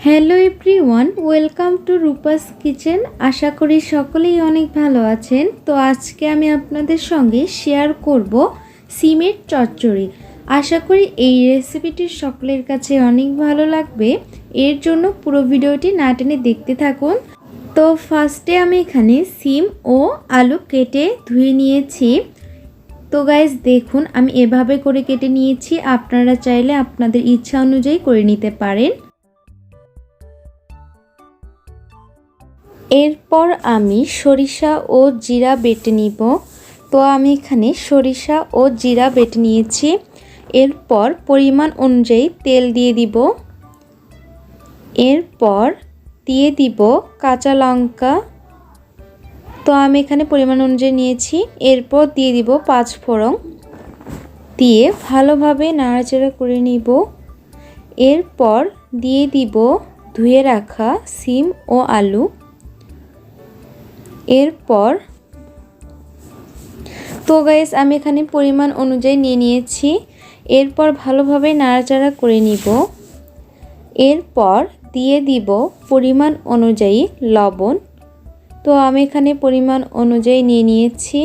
Hello everyone, welcome to Rupa's kitchen. আশা করি সকলেই অনেক ভালো আছেন। তো আজকে আমি আপনাদের সঙ্গে শেয়ার করব সিমের চচ্চড়ি। আশা করি এই রেসিপিটি সকলের কাছে অনেক ভালো লাগবে। এর জন্য পুরো ভিডিওটি না টেনে দেখতে থাকুন। তো ফার্স্টে আমি এখানে সিম ও আলু কেটে ধুয়ে নিয়েছি। তো গাইস দেখুন, আমি এভাবে করে কেটে নিয়েছি। আপনারা চাইলে আপনাদের ইচ্ছা অনুযায়ী করে নিতে পারেন। এরপর আমি সরিষা ও জিরা বেটে নিব। তো আমি এখানে সরিষা ও জিরা বেটে নিয়েছি। এরপর পরিমাণ অনুযায়ী তেল দিয়ে দিব। এরপর দিয়ে দিব কাঁচা লঙ্কা। তো আমি এখানে পরিমাণ অনুযায়ী নিয়েছি। এরপর দিয়ে দিব 5 ফোড়ন, দিয়ে ভালোভাবে নাড়াচাড়া করে নিব। এরপর দিয়ে দিব ধুয়ে রাখা সিম ও আলু। এরপর তো গাইস আমি এখানে পরিমাণ অনুযায়ী নিয়ে নিয়েছি। এরপর ভালোভাবে নাড়াচাড়া করে নিব। এরপর দিয়ে দিব পরিমাণ অনুযায়ী লবণ। তো আমি এখানে পরিমাণ অনুযায়ী নিয়ে নিয়েছি।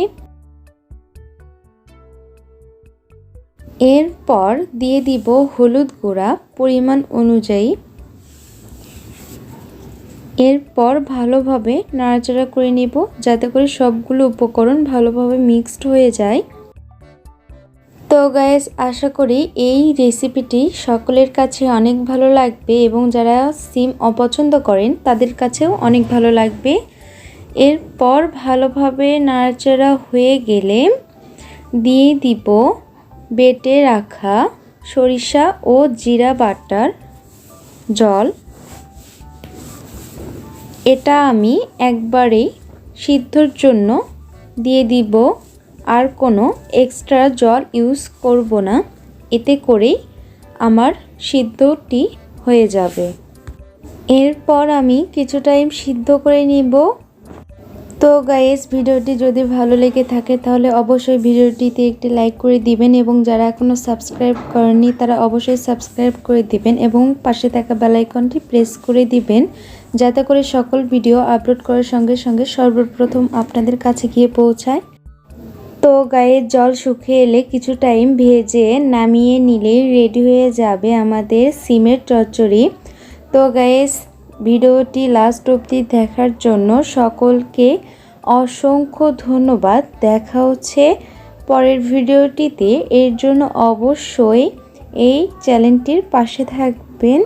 এরপর দিয়ে দিব হলুদ গুঁড়া পরিমাণ অনুযায়ী। এরপর ভালোভাবে নাড়াচাড়া করে নিব, যাতে করে সবগুলো উপকরণ ভালোভাবে মিক্সড হয়ে যায়। তো গাইস, আশা করি এই রেসিপিটি সকলের কাছে অনেক ভালো লাগবে এবং যারা সিম অপছন্দ করেন তাদের কাছেও অনেক ভালো লাগবে। এরপর ভালোভাবে নাড়াচাড়া হয়ে গেলে দিয়ে দিব বেটে রাখা সরিষা ও জিরা বাটার জল। এটা আমি একবারেই সিদ্ধর জন্য দিয়ে দিব, আর কোনো এক্সট্রা জল ইউজ করব না। এতে করেই আমার সিদ্ধটি হয়ে যাবে। এরপর আমি কিছু টাইম সিদ্ধ করে নিব। তো গাইস, ভিডিওটি যদি ভালো লেগে থাকে তাহলে অবশ্যই ভিডিওটিতে একটি লাইক করে দিবেন এবং যারা এখনও সাবস্ক্রাইব করেননি তারা অবশ্যই সাবস্ক্রাইব করে দিবেন এবং পাশে থাকা বেল আইকনটি প্রেস করে দিবেন, যাতে করে সকল ভিডিও আপলোড করার সঙ্গে সঙ্গে সর্বপ্রথম আপনাদের কাছে গিয়ে পৌঁছায়। তো গায়ে জল শুকিয়ে এলে কিছু টাইম ভেজে নামিয়ে নিলেই রেডি হয়ে যাবে আমাদের সিমের চচ্চড়ি। তো গাইস, ভিডিওটি লাস্ট অবধি দেখার জন্য সকলকে অসংখ্য ধন্যবাদ। দেখা হচ্ছে পরের ভিডিওটিতে। এর জন্য অবশ্যই এই চ্যানেলটির পাশে থাকবেন।